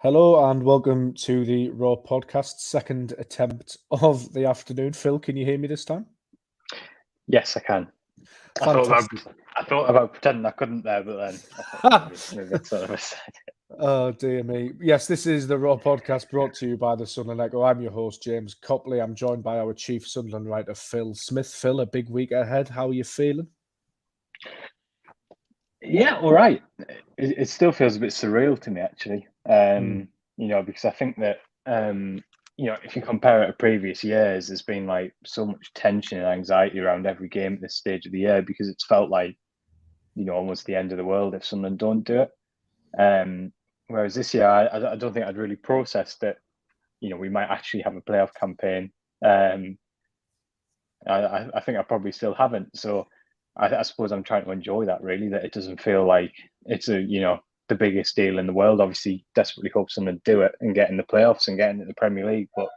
Hello and welcome to the Raw Podcast, second attempt of the afternoon. Phil, can you hear me this time? Yes, I can. Fantastic. I thought about pretending I couldn't there, but then I thought maybe that's sort of a side. Oh, dear me. Yes, this is the Raw Podcast brought to you by the Sunderland Echo. I'm your host, James Copley. I'm joined by our chief Sunderland writer, Phil Smith. Phil, a big week ahead. How are you feeling? Yeah, all right. It still feels a bit surreal to me, actually. Because I think that if you compare it to previous years, there's been like so much tension and anxiety around every game at this stage of the year because it's felt like almost the end of the world if Sunderland don't do it. Whereas this year, I don't think I'd really processed that. We might actually have a playoff campaign. I think I probably still haven't. So I suppose I'm trying to enjoy that, really, that it doesn't feel like it's the biggest deal in the world. Obviously, desperately hope someone do it and get in the playoffs and get into the Premier League. But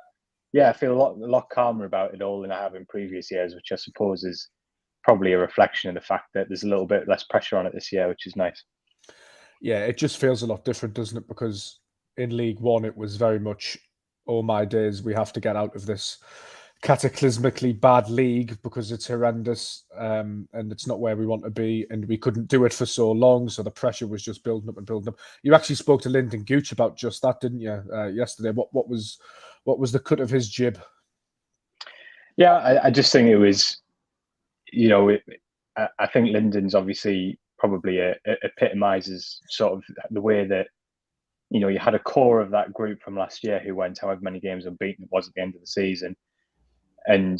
yeah, I feel a lot calmer about it all than I have in previous years, which I suppose is probably a reflection of the fact that there's a little bit less pressure on it this year, which is nice. Yeah, it just feels a lot different, doesn't it? Because in League One, it was very much, oh my days, we have to get out of this cataclysmically bad league because it's horrendous and it's not where we want to be, and we couldn't do it for so long, so the pressure was just building up and building up. You actually spoke to Lyndon Gooch about just that, didn't you, yesterday? What was the cut of his jib? Yeah, I just think it was, I think Lyndon's obviously probably epitomizes sort of the way that you had a core of that group from last year who went however many games unbeaten it was at the end of the season. And,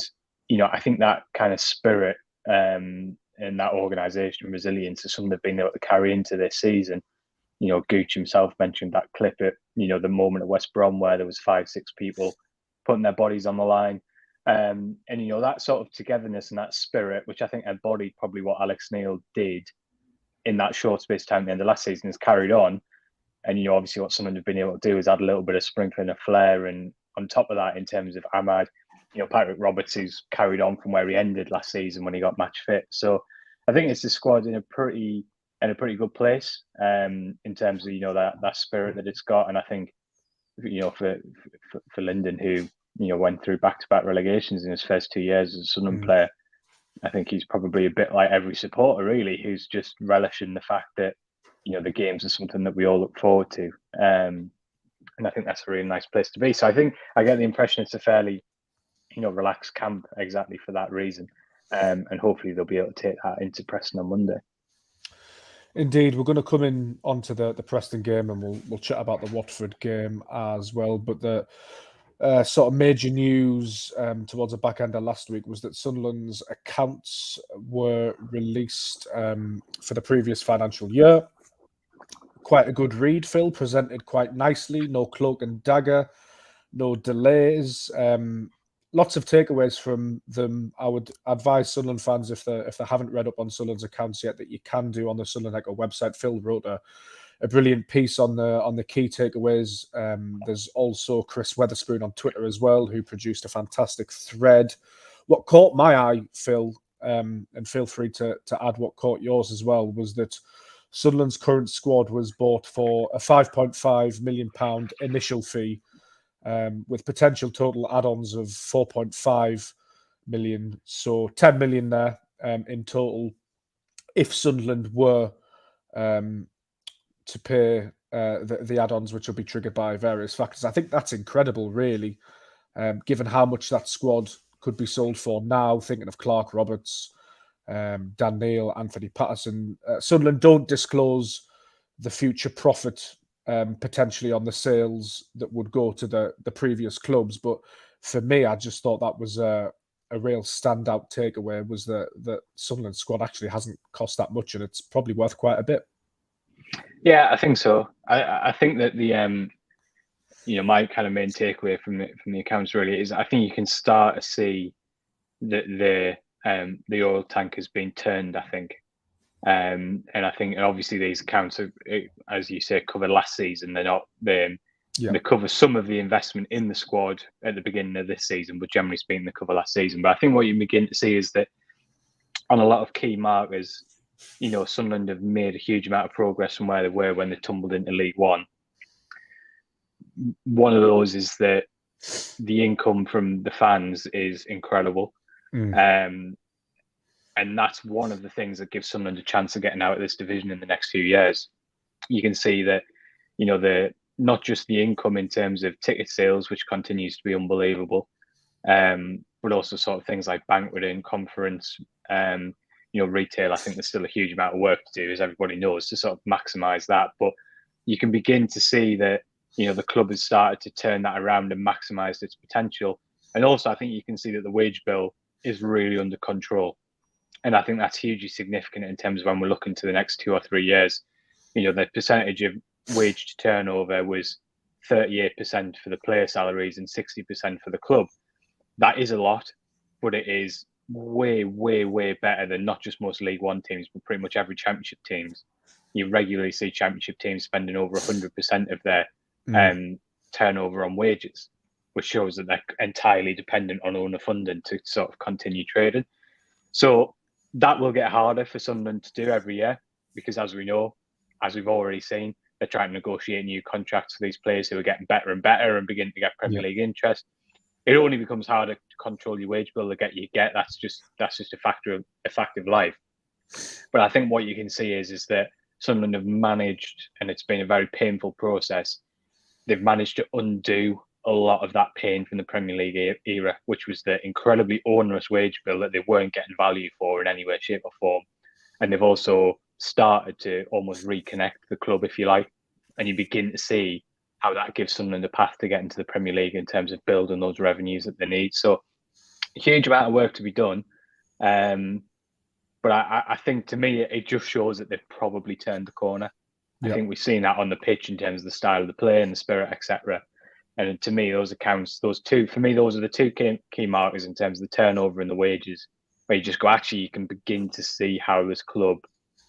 I think that kind of spirit and that organisation resilience is something they've been able to carry into this season. Gooch himself mentioned that clip at, the moment at West Brom where there was 5-6 people putting their bodies on the line. And, that sort of togetherness and that spirit, which I think embodied probably what Alex Neil did in that short space of time at the end of last season, is carried on. And, obviously what someone have been able to do is add a little bit of sprinkling of flair. And on top of that, in terms of Ahmad, Patrick Roberts, who's carried on from where he ended last season when he got match fit. So I think it's the squad in a pretty good place in terms of that spirit that it's got. And I think for Lyndon, who went through back-to-back relegations in his first 2 years as a Sunderland player, I think he's probably a bit like every supporter, really, who's just relishing the fact that the games are something that we all look forward to. And I think that's a really nice place to be. So I think I get the impression it's a fairly relaxed camp exactly for that reason. And hopefully they'll be able to take that into Preston on Monday. Indeed, we're going to come in onto the Preston game and we'll chat about the Watford game as well. But the sort of major news towards the back end of last week was that Sunderland's accounts were released for the previous financial year. Quite a good read, Phil, presented quite nicely. No cloak and dagger, no delays. Lots of takeaways from them. I would advise Sunderland fans, if they haven't read up on Sunderland's accounts yet, that you can do on the Sunderland Echo website. Phil wrote a brilliant piece on the key takeaways. There's also Chris Weatherspoon on Twitter as well, who produced a fantastic thread. What caught my eye, Phil, and feel free to add what caught yours as well, was that Sunderland's current squad was bought for a £5.5 million initial fee, with potential total add-ons of 4.5 million, so 10 million there in total if Sunderland were to pay the add-ons, which will be triggered by various factors. I think that's incredible, really, given how much that squad could be sold for now, thinking of Clark Roberts, Dan Neil, Anthony Patterson. Sunderland don't disclose the future profit potentially on the sales that would go to the previous clubs. But for me, I just thought that was a real standout takeaway, was that Sunderland squad actually hasn't cost that much, and it's probably worth quite a bit. Yeah, I think so. I think that the my kind of main takeaway from the accounts really is I think you can start to see that the oil tank has been turned, I think. And I think obviously these accounts are, as you say, cover last season. They're not they cover some of the investment in the squad at the beginning of this season, but generally speaking, they cover last season. But I think what you begin to see is that on a lot of key markers, Sunderland have made a huge amount of progress from where they were when they tumbled into League One. one of those is that the income from the fans is incredible. And that's one of the things that gives Sunderland a chance of getting out of this division in the next few years. You can see that, not just the income in terms of ticket sales, which continues to be unbelievable, but also sort of things like banqueting, conference, retail. I think there's still a huge amount of work to do, as everybody knows, to sort of maximise that. But you can begin to see that, the club has started to turn that around and maximise its potential. And also, I think you can see that the wage bill is really under control. And I think that's hugely significant in terms of when we're looking to the next 2 or 3 years. The percentage of wage to turnover was 38% for the player salaries and 60% for the club. That is a lot, but it is way, way, way better than not just most League One teams, but pretty much every Championship teams. You regularly see Championship teams spending over 100% of their turnover on wages, which shows that they're entirely dependent on owner funding to sort of continue trading. So that will get harder for Sunderland to do every year, because as we know, as we've already seen, they're trying to negotiate new contracts for these players who are getting better and better and begin to get Premier League interest. It only becomes harder to control your wage bill. That's just a fact of life. But I think what you can see is that Sunderland have managed, and it's been a very painful process, they've managed to undo a lot of that pain from the Premier League era, which was the incredibly onerous wage bill that they weren't getting value for in any way, shape or form. And they've also started to almost reconnect the club, if you like, and you begin to see how that gives Sunderland a path to get into the Premier League in terms of building those revenues that they need. So a huge amount of work to be done. But I think, to me, it just shows that they've probably turned the corner. I think we've seen that on the pitch in terms of the style of the play and the spirit, etc. And to me, those are the two key markers in terms of the turnover and the wages, where you just go, actually, you can begin to see how this club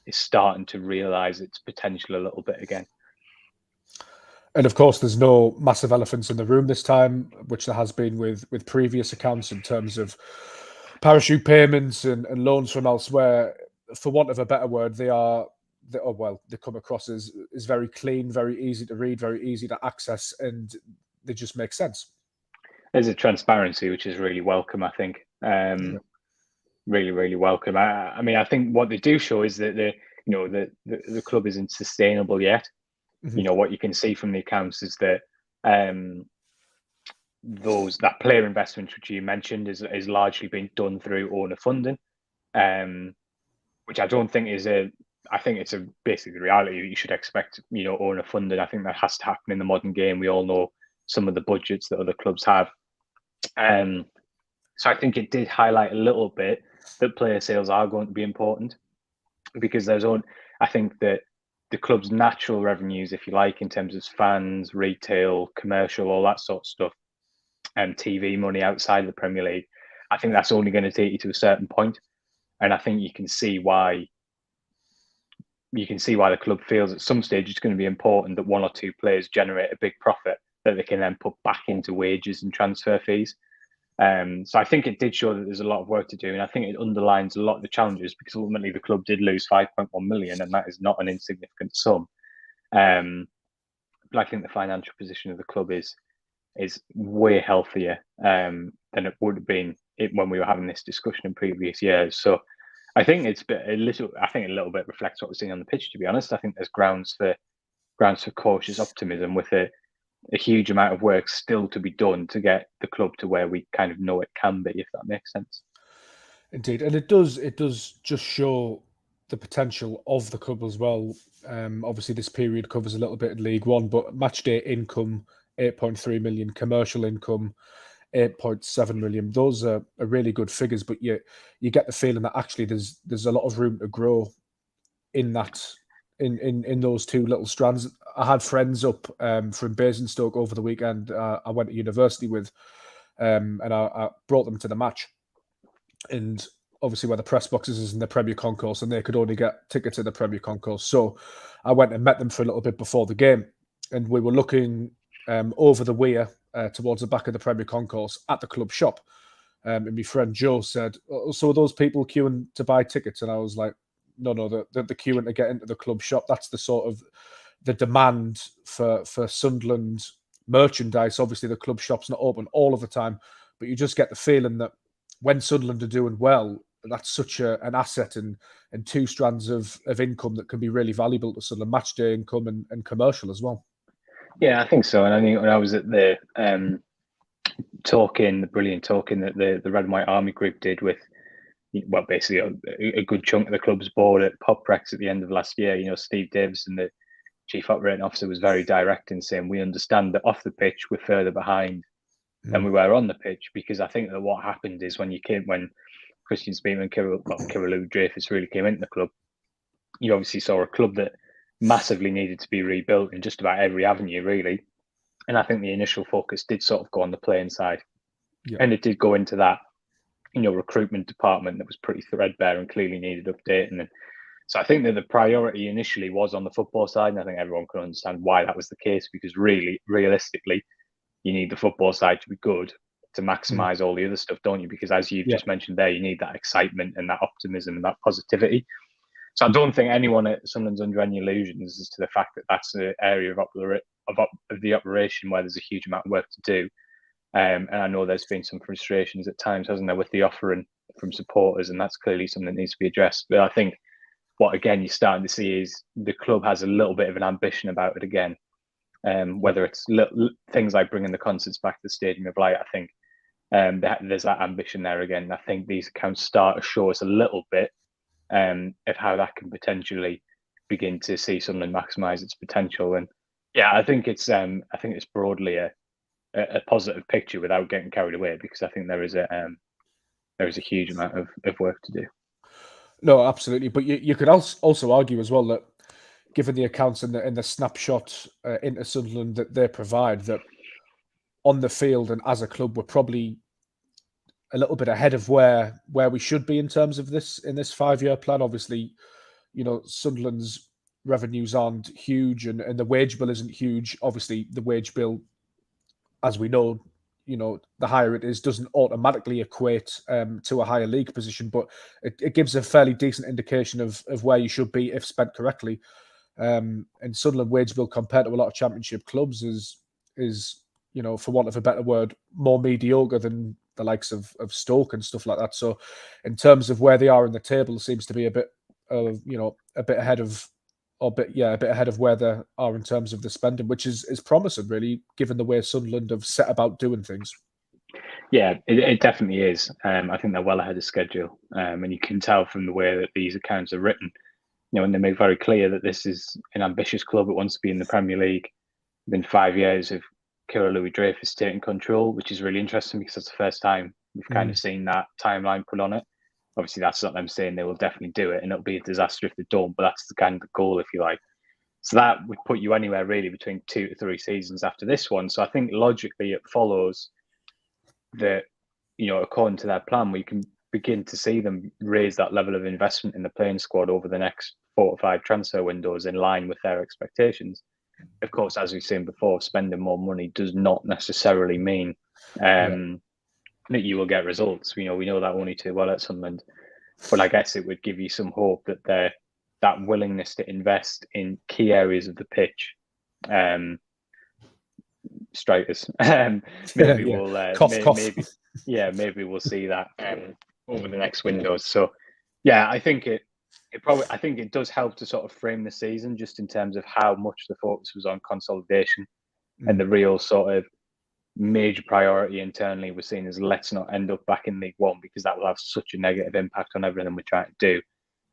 is starting to realise its potential a little bit again. And of course, there's no massive elephants in the room this time, which there has been with previous accounts in terms of parachute payments and loans from elsewhere. For want of a better word, they come across as very clean, very easy to read, very easy to access, and they just make sense. There's a transparency which is really welcome, I think. Really, really welcome. I mean, I think what they do show is that the club isn't sustainable yet. What you can see from the accounts is that that player investment, which you mentioned, is largely being done through owner funding, which I don't think I think it's basically the reality that you should expect, owner funded. I think that has to happen in the modern game. We all know some of the budgets that other clubs have. So I think it did highlight a little bit that player sales are going to be important, because I think that the club's natural revenues, if you like, in terms of fans, retail, commercial, all that sort of stuff, and TV money outside the Premier League, I think that's only going to take you to a certain point. And I think you can see why the club feels at some stage it's going to be important that one or two players generate a big profit that they can then put back into wages and transfer fees. So I think it did show that there's a lot of work to do, and I think it underlines a lot of the challenges, because ultimately the club did lose 5.1 million, and that is not an insignificant sum. But I think the financial position of the club is way healthier than it would have been when we were having this discussion in previous years. So I think a little bit reflects what we're seeing on the pitch, to be honest. I think there's grounds for cautious optimism, with a huge amount of work still to be done to get the club to where we kind of know it can be, if that makes sense. Indeed, and it does just show the potential of the club as well. Obviously, this period covers a little bit in League One, but match day income 8.3 million, commercial income 8.7 million. Those are really good figures, but you get the feeling that actually there's a lot of room to grow in that. In those two little strands. I had friends up from Basingstoke over the weekend. I went to university with, and I brought them to the match. And obviously, where the press boxes is in the Premier Concourse, and they could only get tickets in the Premier Concourse. So I went and met them for a little bit before the game, and we were looking over the weir towards the back of the Premier Concourse at the club shop. And my friend Joe said, "So are those people queuing to buy tickets?" And I was like, No, the queuing to get into the club shop. That's the sort of the demand for Sunderland merchandise. Obviously, the club shop's not open all of the time, but you just get the feeling that when Sunderland are doing well, that's such an asset and two strands of income that can be really valuable to Sunderland, match day income and commercial as well. Yeah, I think so. And I think when I was at the brilliant talking that the Red and White Army group did with, well, basically a good chunk of the club's board at Poprex at the end of last year, Steve Davison, the chief operating officer, was very direct in saying, we understand that off the pitch we're further behind than we were on the pitch, because I think that what happened is when Christian Speedman and Kirill Dreyfus really came into the club, you obviously saw a club that massively needed to be rebuilt in just about every avenue, really. And I think the initial focus did sort of go on the playing side. Yeah. And it did go into that, recruitment department that was pretty threadbare and clearly needed updating. And so I think that the priority initially was on the football side. And I think everyone can understand why that was the case, because really, realistically, you need the football side to be good to maximise all the other stuff, don't you? Because as you've just mentioned there, you need that excitement and that optimism and that positivity. So I don't think anyone at Sunderland's under any illusions as to the fact that that's an area of the operation where there's a huge amount of work to do. And I know there's been some frustrations at times, hasn't there, with the offering from supporters, and that's clearly something that needs to be addressed. But I think what, again, you're starting to see is the club has a little bit of an ambition about it again. Whether it's things like bringing the concerts back to the Stadium of Light, I think there's that ambition there again. I think these accounts start to show us a little bit of how that can potentially begin to see Sunderland maximise its potential. And yeah, I think it's broadly a positive picture without getting carried away, because I think there is a huge amount of work to do. No, absolutely. But you could also argue as well that, given the accounts and the snapshot into Sunderland that they provide, that on the field and as a club, we're probably a little bit ahead of where we should be in terms of this 5-year plan. Obviously, Sunderland's revenues aren't huge and the wage bill isn't huge. Obviously, the wage bill, as we know, the higher it is, doesn't automatically equate to a higher league position, but it gives a fairly decent indication of where you should be if spent correctly. And Sunderland wage bill compared to a lot of Championship clubs is for want of a better word, more mediocre than the likes of Stoke and stuff like that. So in terms of where they are in the table, seems to be a bit ahead of where they are in terms of the spending, which is promising, really, given the way Sunderland have set about doing things. Yeah, it definitely is. I think they're well ahead of schedule, and you can tell from the way that these accounts are written. And they make very clear that this is an ambitious club that wants to be in the Premier League. Within 5 years of Kirill Louis-Dreyfus taking control, which is really interesting because that's the first time we've kind of seen that timeline put on it. Obviously, that's not them saying they will definitely do it, and it'll be a disaster if they don't, but that's the kind of the goal, if you like. So that would put you anywhere really between 2 to 3 seasons after this one. So I think logically it follows that, according to their plan, we can begin to see them raise that level of investment in the playing squad over the next 4 to 5 transfer windows in line with their expectations. Of course, as we've seen before, spending more money does not necessarily mean that you will get results. We know that only too well at Sunderland. But I guess it would give you some hope that that willingness to invest in key areas of the pitch, strikers, maybe we'll see that over the next windows. So yeah, I think it does help to sort of frame the season just in terms of how much the focus was on consolidation and the real sort of major priority internally was seen as let's not end up back in League One, because that will have such a negative impact on everything we're trying to do.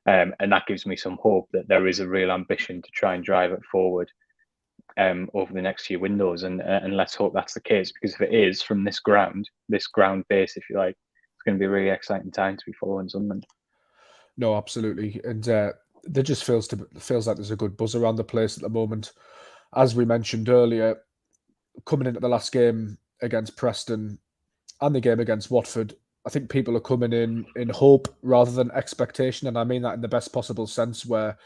And that gives me some hope that there is a real ambition to try and drive it forward over the next few windows. And let's hope that's the case, because if it is, from this ground base, if you like, it's going to be a really exciting time to be following Sunderland. No, absolutely. And there just feels like there's a good buzz around the place at the moment. As we mentioned earlier, coming into the last game against Preston and the game against Watford, I think people are coming in hope rather than expectation. And I mean that in the best possible sense, where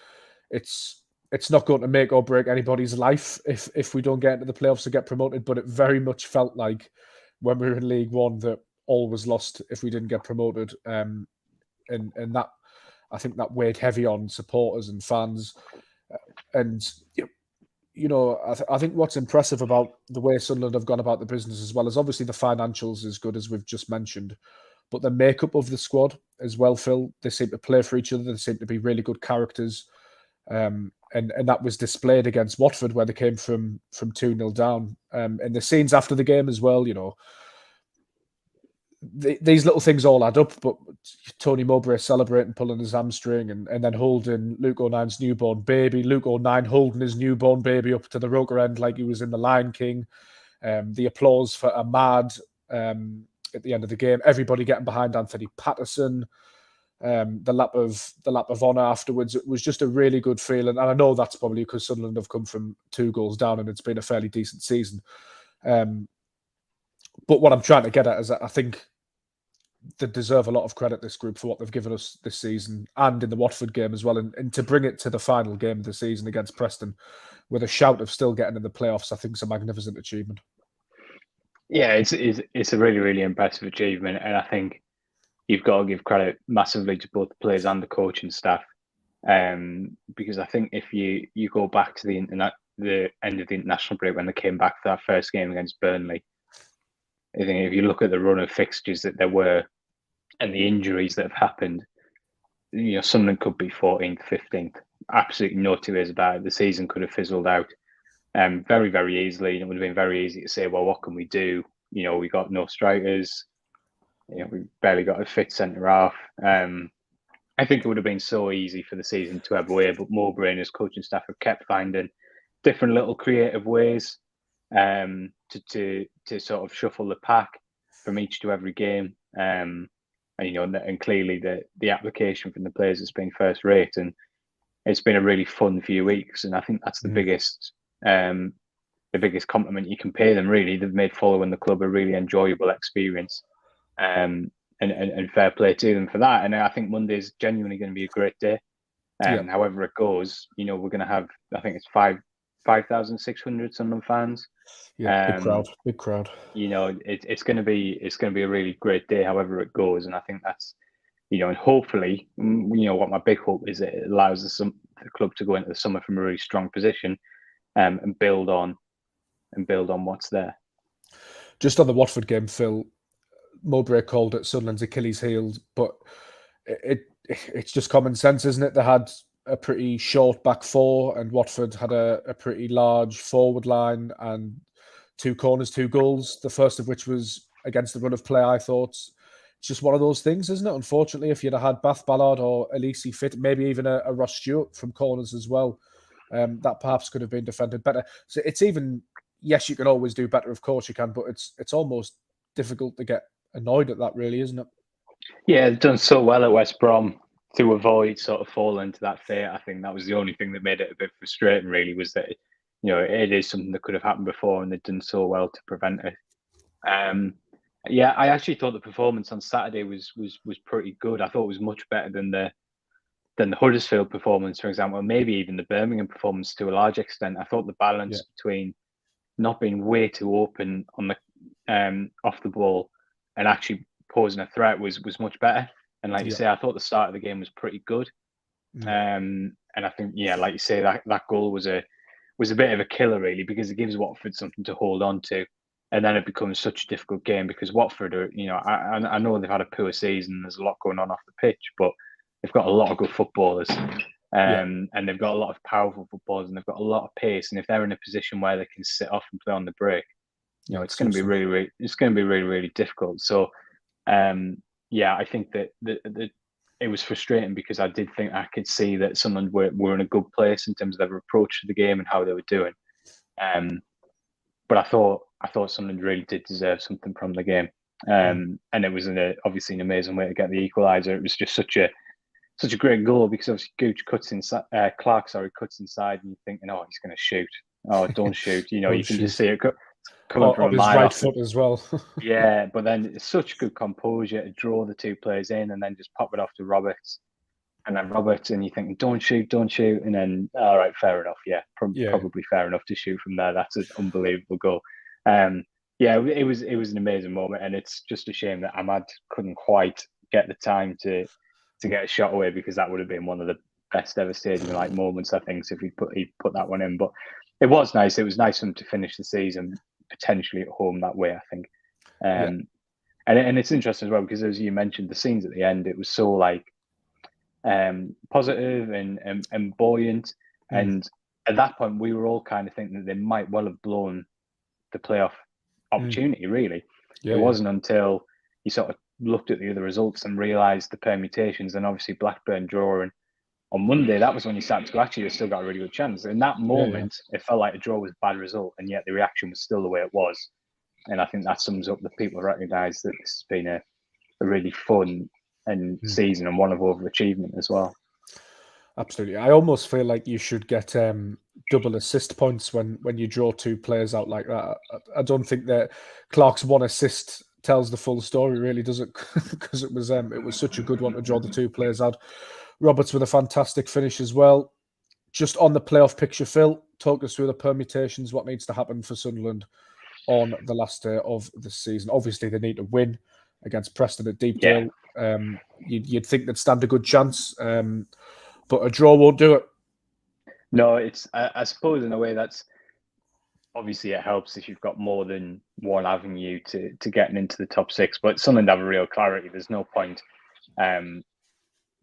it's not going to make or break anybody's life if we don't get into the playoffs or get promoted. But it very much felt like when we were in League One that all was lost if we didn't get promoted. And that, I think, that weighed heavy on supporters and fans. And I think what's impressive about the way Sunderland have gone about the business as well is obviously the financials is good, as we've just mentioned, but the makeup of the squad as well, Phil. They seem to play for each other. They seem to be really good characters. And that was displayed against Watford, where they came from 2-0 down. And the scenes after the game as well, these little things all add up. But Tony Mowbray celebrating, pulling his hamstring, and then holding Luke O'Nine's newborn baby. Luke O'Nine holding his newborn baby up to the roker end like he was in The Lion King. The applause for Ahmad at the end of the game. Everybody getting behind Anthony Patterson. The lap of honour afterwards. It was just a really good feeling, and I know that's probably because Sunderland have come from 2 goals down, and it's been a fairly decent season. But what I'm trying to get at is that I think they deserve a lot of credit, this group, for what they've given us this season and in the Watford game as well, and to bring it to the final game of the season against Preston with a shout of still getting in the playoffs. I think is a magnificent achievement. Yeah, it's a really, really impressive achievement, and I think you've got to give credit massively to both the players and the coaching staff, because I think if you go back to the end of the international break when they came back for that first game against Burnley, I think if you look at the run of fixtures that there were and the injuries that have happened, Sunderland could be 14th, 15th. Absolutely no two ways about it. The season could have fizzled out very, very easily. It would have been very easy to say, well, what can we do? We got no strikers. We barely got a fit centre half. I think it would have been so easy for the season to have away, but Mowbray and his coaching staff have kept finding different little creative ways to sort of shuffle the pack from each to every game. And clearly the application from the players has been first rate, and it's been a really fun few weeks. And I think that's the biggest compliment you can pay them. Really, they've made following the club a really enjoyable experience. And fair play to them for that. And I think Monday's genuinely going to be a great day. However it goes, we're going to have, I think it's 5,600 Sunderland fans. Yeah, big crowd. It's going to be a really great day, however it goes. And I think that's, and hopefully, what my big hope is that it allows the club to go into the summer from a really strong position, and build on what's there. Just on the Watford game, Phil, Mowbray called it Sunderland's Achilles heel, but it's just common sense, isn't it? They had a pretty short back four, and Watford had a pretty large forward line and 2 corners, 2 goals, the first of which was against the run of play, I thought. It's just one of those things, isn't it? Unfortunately, if you'd have had Bath Ballard or Elise fit, maybe even a Ross Stewart from corners as well, that perhaps could have been defended better. So it's even, yes, you can always do better, of course you can, but it's almost difficult to get annoyed at that, really, isn't it? Yeah, they've done so well at West Brom to avoid sort of falling into that fate. I think that was the only thing that made it a bit frustrating, really, was that it is something that could have happened before, and they've done so well to prevent it. Yeah, I actually thought the performance on Saturday was pretty good. I thought it was much better than the Huddersfield performance, for example, maybe even the Birmingham performance to a large extent. I thought the balance between not being way too open on the off the ball and actually posing a threat was much better. And like you say, I thought the start of the game was pretty good. And I think, like you say, that goal was a bit of a killer, really, because it gives Watford something to hold on to. And then it becomes such a difficult game because Watford are, I know they've had a poor season. There's a lot going on off the pitch, but they've got a lot of good footballers. And they've got a lot of powerful footballers, and they've got a lot of pace. And if they're in a position where they can sit off and play on the break, it's going to be really difficult. So, I think that it was frustrating because I did think I could see that Sunderland were in a good place in terms of their approach to the game and how they were doing. But I thought Sunderland really did deserve something from the game. And it was obviously an amazing way to get the equaliser. It was just such a great goal because obviously Gooch cuts inside, Clark cuts inside, and you're thinking, oh, he's going to shoot. Oh, don't shoot. You can just see it coming from a mile right off. Foot as well. Yeah, but then it's such good composure to draw the 2 players in and then just pop it off to Roberts. And then Roberts, and you're thinking, don't shoot. And then, all right, fair enough. Yeah, probably fair enough to shoot from there. That's an unbelievable goal. It was an amazing moment, and it's just a shame that Ahmad couldn't quite get the time to get a shot away, because that would have been one of best ever stadium like moments, I think, so if he'd put that one in. But it was nice. It was nice for him to finish the season potentially at home that way, I think. Yeah. And it's interesting as well because, as you mentioned, the scenes at the end, it was so like positive and buoyant. And at that point, we were all kind of thinking that they might well have blown the playoff opportunity, really. Yeah, It yeah. wasn't until you sort of looked at the other results and realised the permutations, and obviously Blackburn drawing on Monday, that was when you started to go, actually, they've still got a really good chance. In that moment, it felt like a draw was a bad result, and yet the reaction was still the way it was. And I think that sums up that people recognise that this has been a really fun and season and one of overachievement as well. Absolutely. I almost feel like you should get double assist points when you draw two players out like that. I don't think that Clark's one assist tells the full story, really, does it? Because it was such a good one to draw the two players out. Roberts with a fantastic finish as well. Just on the playoff picture, Phil, talk us through the permutations, what needs to happen for Sunderland on the last day of the season. Obviously, they need to win against Preston at Deepdale. Yeah. You'd think they'd stand a good chance, but a draw won't do it. No, it's I suppose in a way that's obviously it helps if you've got more than one avenue to getting into the top six. But Sunderland have a real clarity. There's no point.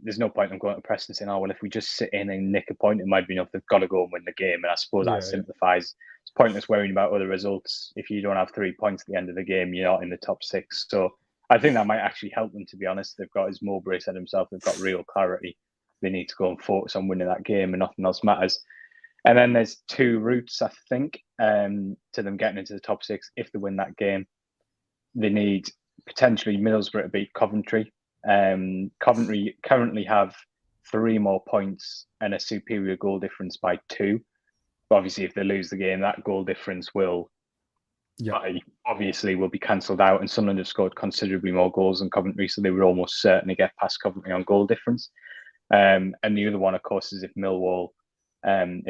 There's no point in going to Preston saying, "Oh well, if we just sit in and nick a point, it might be enough." They've got to go and win the game, and I suppose that simplifies. It's pointless worrying about other results if you don't have 3 points at the end of the game. You're not in the top six, so I think that might actually help them. To be honest, they've got, as Mowbray said himself, they've got real clarity. They need to go and focus on winning that game, and nothing else matters. And then there's two routes, I think, to them getting into the top six. If they win that game, they need potentially Middlesbrough to beat Coventry. Coventry currently have 3 more points and a superior goal difference by 2. But obviously, if they lose the game, that goal difference will obviously be cancelled out. And Sunderland have scored considerably more goals than Coventry, so they would almost certainly get past Coventry on goal difference. And the other one, of course, is if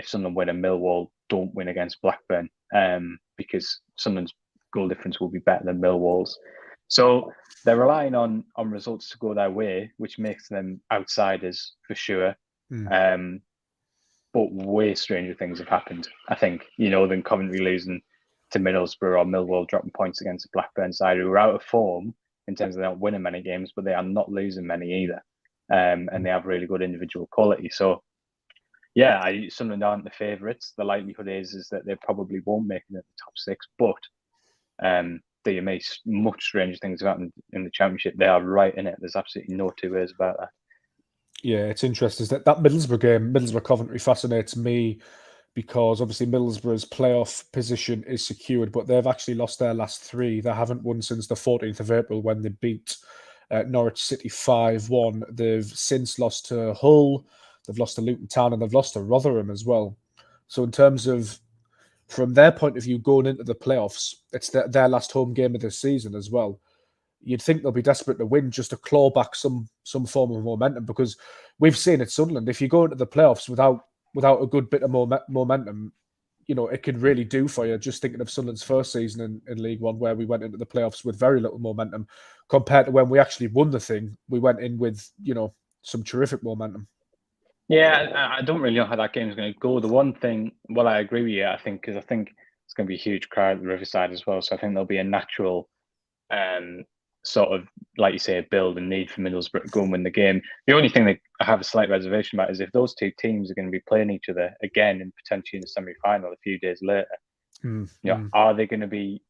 Sunderland win and Millwall don't win against Blackburn, because Sunderland's goal difference will be better than Millwall's. So they're relying on results to go their way, which makes them outsiders for sure. But way stranger things have happened, I think, than Coventry losing to Middlesbrough or Millwall dropping points against a Blackburn side who are out of form in terms of they don't winning many games, but they are not losing many either. And they have really good individual quality. So yeah, Sunderland aren't the favourites. The likelihood is that they probably won't make it in the top 6, but they may much stranger things have happened in the Championship. They are right in it. There's absolutely no two ways about that. Yeah, it's interesting that Middlesbrough game, Middlesbrough-Coventry, fascinates me because obviously Middlesbrough's playoff position is secured, but they've actually lost their last 3. They haven't won since the 14th of April when they beat Norwich City 5-1. They've since lost to Hull, they've lost to Luton Town, and they've lost to Rotherham as well. So in terms of, from their point of view, going into the playoffs, it's their last home game of the season as well. You'd think they'll be desperate to win just to claw back some form of momentum, because we've seen at Sunderland, if you go into the playoffs without a good bit of momentum, it could really do for you. Just thinking of Sunderland's first season in League One, where we went into the playoffs with very little momentum, compared to when we actually won the thing, we went in with, some terrific momentum. Yeah, I don't really know how that game is going to go. The one thing, well, I agree with you, I think it's going to be a huge crowd at the Riverside as well. So I think there'll be a natural sort of, like you say, a build and need for Middlesbrough to go and win the game. The only thing that I have a slight reservation about is if those two teams are going to be playing each other again and potentially in the semi-final a few days later, are they going to be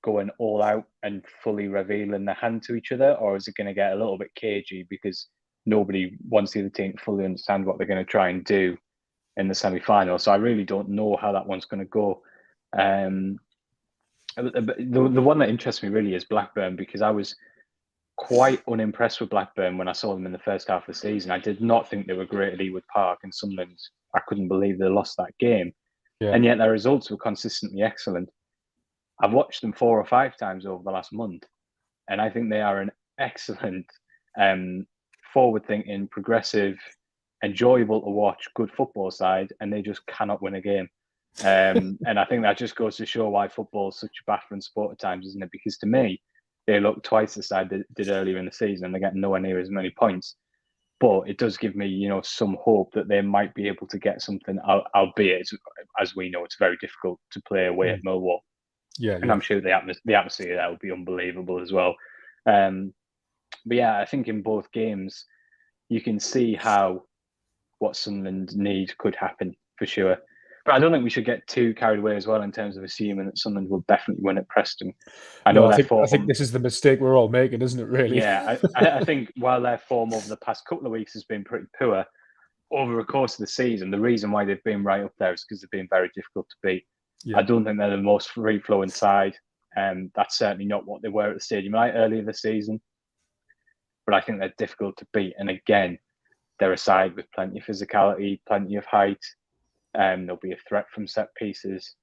going all out and fully revealing their hand to each other, or is it going to get a little bit cagey because nobody wants the other team to fully understand what they're going to try and do in the semi-final? So I really don't know how that one's going to go. The one that interests me really is Blackburn, because I was quite unimpressed with Blackburn when I saw them in the first half of the season. I did not think they were great at Ewood Park, and Sunderland, I couldn't believe they lost that game. Yeah. And yet their results were consistently excellent. I've watched them 4 or 5 times over the last month, and I think they are an excellent, forward-thinking, progressive, enjoyable to watch, good football side, and they just cannot win a game. And I think that just goes to show why football is such a baffling sport at times, isn't it? Because to me, they look twice the side they did earlier in the season, and they're getting nowhere near as many points. But it does give me, some hope that they might be able to get something, albeit, as we know, it's very difficult to play away at Millwall. Yeah, And I'm sure the atmosphere there will be unbelievable as well. But yeah, I think in both games, you can see how what Sunderland need could happen for sure. But I don't think we should get too carried away as well in terms of assuming that Sunderland will definitely win at Preston. I think this is the mistake we're all making, isn't it? Really? Yeah, I think while their form over the past couple of weeks has been pretty poor, over the course of the season, the reason why they've been right up there is because they've been very difficult to beat. Yeah. I don't think they're the most free-flowing side. That's certainly not what they were at the Stadium Light earlier this season. But I think they're difficult to beat. And again, they're a side with plenty of physicality, plenty of height. There'll be a threat from set pieces.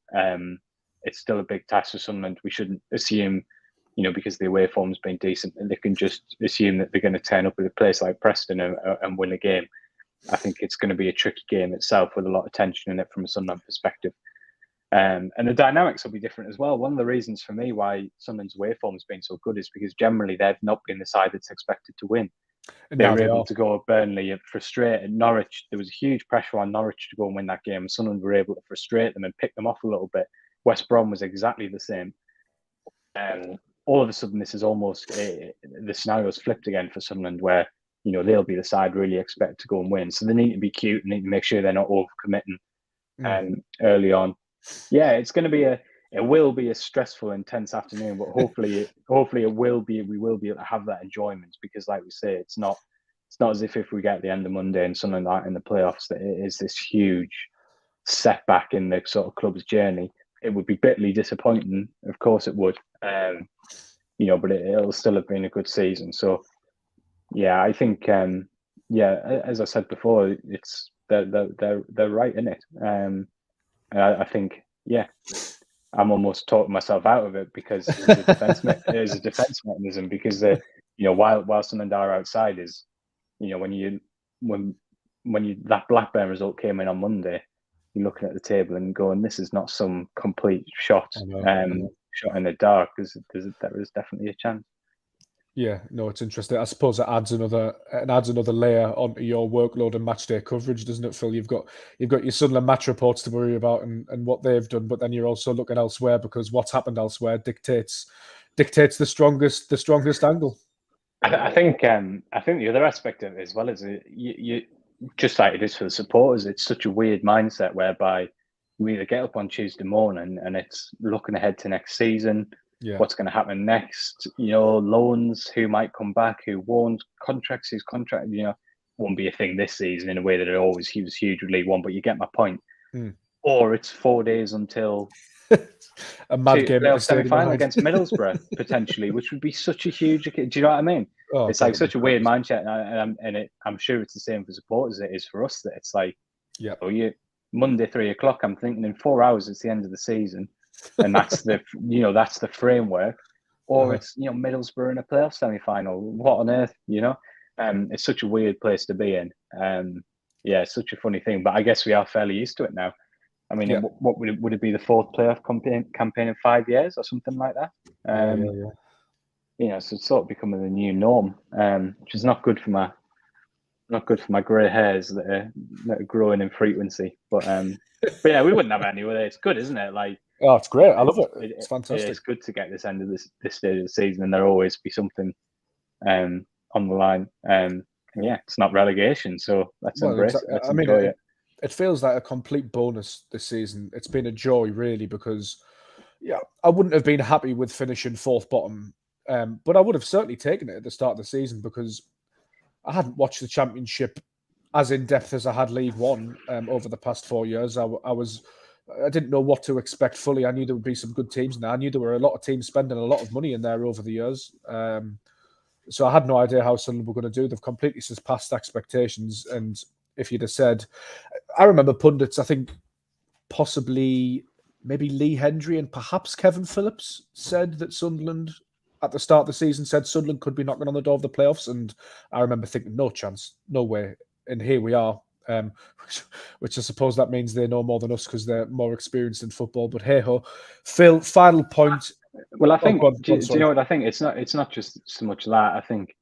It's still a big task for Sunderland. We shouldn't assume, because the away form's been decent, and they can just assume that they're going to turn up at a place like Preston and win a game. I think it's going to be a tricky game itself with a lot of tension in it from a Sunderland perspective. And the dynamics will be different as well. One of the reasons for me why Sunderland's away form has been so good is because generally they've not been the side that's expected to win. They were able to go at Burnley and frustrate Norwich. There was a huge pressure on Norwich to go and win that game. Sunderland were able to frustrate them and pick them off a little bit. West Brom was exactly the same. All of a sudden, this is almost the scenario's flipped again for Sunderland, where they'll be the side really expected to go and win. So they need to be cute and need to make sure they're not overcommitting early on. Yeah, it's going to be it will be a stressful, intense afternoon, but hopefully it will be. We will be able to have that enjoyment because, like we say, it's not as if we get the end of Monday and something like that in the playoffs that it is this huge setback in the sort of club's journey. It would be bitterly disappointing, of course it would, but it'll still have been a good season. So, yeah, I think, as I said before, it's they're right in it. I think, I'm almost talking myself out of it because it is a defense mechanism. Because while Sunderland are outsiders, when that Blackburn result came in on Monday, you're looking at the table and going, "This is not some complete shot shot in the dark." There is definitely a chance. Yeah, no, it's interesting. I suppose it adds another layer onto your workload and match day coverage, doesn't it, Phil? You've got your Sunderland match reports to worry about and what they've done, but then you're also looking elsewhere because what's happened elsewhere dictates the strongest angle. I think the other aspect of it as well is you just like it is for the supporters. It's such a weird mindset whereby we either get up on Tuesday morning and it's looking ahead to next season. Yeah. What's going to happen next? Loans, who might come back, who won't, contracts, whose contract, won't be a thing this season in a way that it always was huge with League One, but you get my point. Or it's 4 days until a mad game playoff semi-final against Middlesbrough, potentially, which would be such a huge, do you know what I mean? Oh, it's like such a weird mindset, and I'm sure it's the same for supporters as it is for us, that it's like, Monday 3:00, I'm thinking in 4 hours it's the end of the season. And that's the framework, or it's Middlesbrough in a playoff semi-final. What on earth, It's such a weird place to be in. It's such a funny thing, but I guess we are fairly used to it now. I mean, what would it be? The fourth playoff campaign in 5 years or something like that? So it's sort of becoming the new norm, which is not good for my grey hairs that are growing in frequency. But yeah, we wouldn't have it anyway. It's good, isn't it? Like. Oh, it's great. I love it. It's fantastic. It's good to get this end of this stage of the season, and there'll always be something on the line. It's not relegation, so let's embrace it. Let's enjoy it. It feels like a complete bonus this season. It's been a joy, really, because I wouldn't have been happy with finishing fourth bottom, but I would have certainly taken it at the start of the season because I hadn't watched the Championship as in depth as I had League One over the past 4 years. I didn't know what to expect fully. I knew there would be some good teams in there. I knew there were a lot of teams spending a lot of money in there over the years. So I had no idea how Sunderland were going to do. They've completely surpassed expectations. And if you'd have said, I remember pundits, I think possibly maybe Lee Hendry and perhaps Kevin Phillips said that Sunderland, at the start of the season, said Sunderland could be knocking on the door of the playoffs. And I remember thinking, no chance, no way. And here we are. Which I suppose that means they know more than us because they're more experienced in football. But hey ho, Phil, final point. Well, I think do you know what I think? It's not just so much that. I think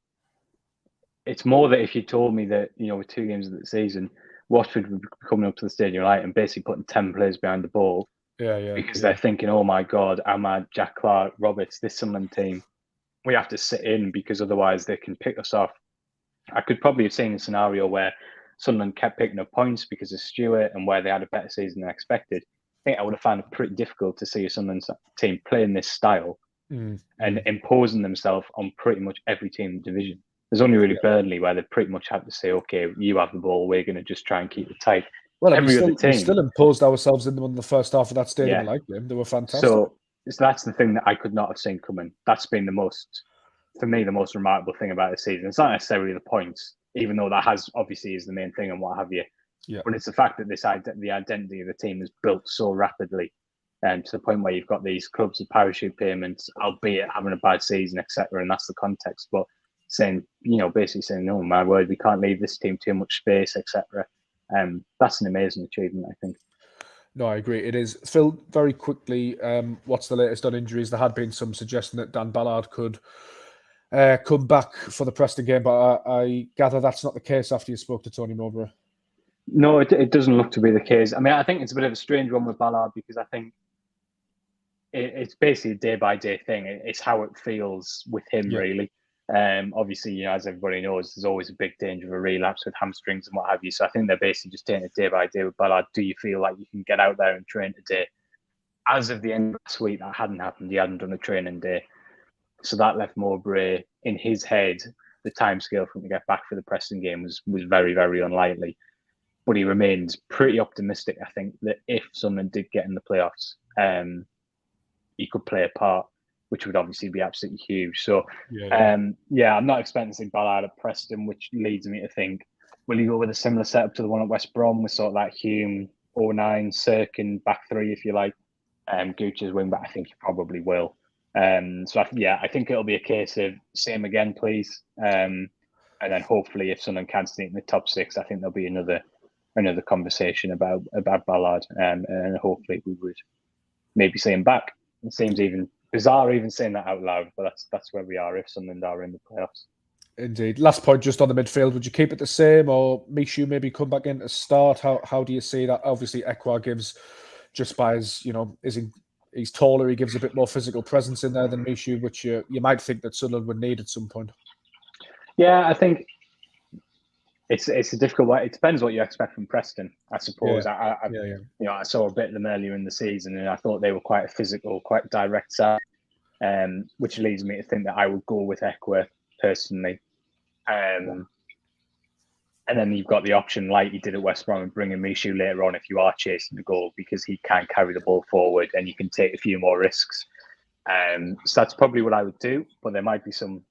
it's more that if you told me that, with 2 games of the season, Watford would be coming up to the Stadium Light and basically putting 10 players behind the ball because they're thinking, oh my God, Ahmad, Jack Clark, Roberts, this Sunderland team, we have to sit in because otherwise they can pick us off. I could probably have seen a scenario where Sunderland kept picking up points because of Stewart and where they had a better season than expected. I think I would have found it pretty difficult to see a Sunderland team playing this style and imposing themselves on pretty much every team in the division. There's only really Burnley where they pretty much had to say, okay, you have the ball, we're going to just try and keep it tight. Well, we still imposed ourselves in them in the first half of that Stadium Light game. They were fantastic. So that's the thing that I could not have seen coming. That's been for me, the most remarkable thing about the season. It's not necessarily the points, even though that obviously is the main thing and what have you. Yeah. But it's the fact that the identity of the team is built so rapidly, to the point where you've got these clubs with parachute payments, albeit having a bad season, etc. And that's the context. But basically saying, no, my word, we can't leave this team too much space, etc. That's an amazing achievement, I think. No, I agree. It is. Phil, very quickly, what's the latest on injuries? There had been some suggestion that Dan Ballard could come back for the Preston game, but I gather that's not the case after you spoke to Tony Mowbray. No, it doesn't look to be the case. I mean, I think it's a bit of a strange one with Ballard because I think it's basically a day-by-day thing. It's how it feels with him, really. Obviously, as everybody knows, there's always a big danger of a relapse with hamstrings and what have you. So I think they're basically just taking it day by day with Ballard. Do you feel like you can get out there and train today? As of the end of last week, that hadn't happened. He hadn't done a training day. So that left Mowbray in his head. The timescale for him to get back for the Preston game was very, very unlikely. But he remains pretty optimistic, I think, that if Sunderland did get in the playoffs, he could play a part, which would obviously be absolutely huge. So, I'm not expecting to see Ballard at Preston, which leads me to think, will he go with a similar setup to the one at West Brom with sort of that Hume, 09, Sirkin, back three, if you like, Gooch as wing back? I think he probably will. I think it'll be a case of same again, please. And then hopefully if Sunderland can sneak in the top 6, I think there'll be another conversation about Ballard. And hopefully we would maybe see him back. It seems even bizarre even saying that out loud, but that's where we are if Sunderland are in the playoffs. Indeed. Last point, just on the midfield, would you keep it the same, or Michu maybe come back in to start? How do you see that? Obviously, Ekwa gives, just by his, he's taller, he gives a bit more physical presence in there than Michu, which you might think that Sunderland would need at some point. Yeah, I think it's a difficult way. It depends what you expect from Preston, I suppose. I saw a bit of them earlier in the season, and I thought they were quite a physical, quite direct side, which leads me to think that I would go with Ekwa personally. And then you've got the option, like you did at West Brom, and bring in Michu later on if you are chasing the goal, because he can carry the ball forward and you can take a few more risks. So that's probably what I would do. But there might be some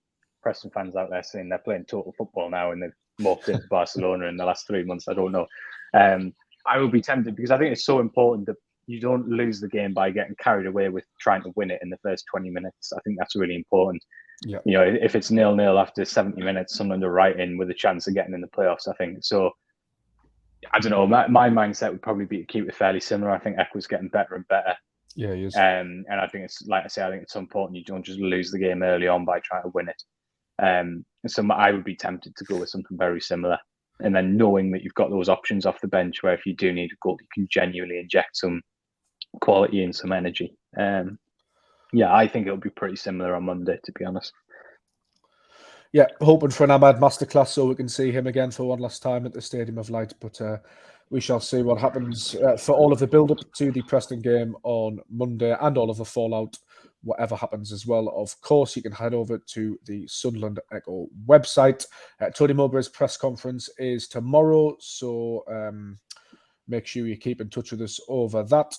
Preston fans out there saying they're playing total football now and they've morphed into Barcelona in the last 3 months. I don't know. I would be tempted because I think it's so important that you don't lose the game by getting carried away with trying to win it in the first 20 minutes. I think that's really important. Yeah. If it's 0-0 after 70 minutes, Sunderland are right in with a chance of getting in the playoffs, I think. So, I don't know. My mindset would probably be to keep it fairly similar. I think Ekwa's getting better and better. Yeah, he is. And I think it's, like I say, I think it's so important you don't just lose the game early on by trying to win it. So I would be tempted to go with something very similar. And then knowing that you've got those options off the bench where if you do need a goal, you can genuinely inject some quality and some energy. I think it'll be pretty similar on Monday, to be honest. Yeah, hoping for an Ahmad masterclass so we can see him again for one last time at the Stadium of Light. But we shall see what happens for all of the build-up to the Preston game on Monday and all of the fallout, whatever happens as well. Of course, you can head over to the Sunderland Echo website. Tony Mowbray's press conference is tomorrow, so make sure you keep in touch with us over that.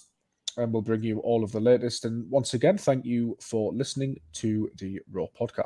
And we'll bring you all of the latest. And once again, thank you for listening to the Raw Podcast.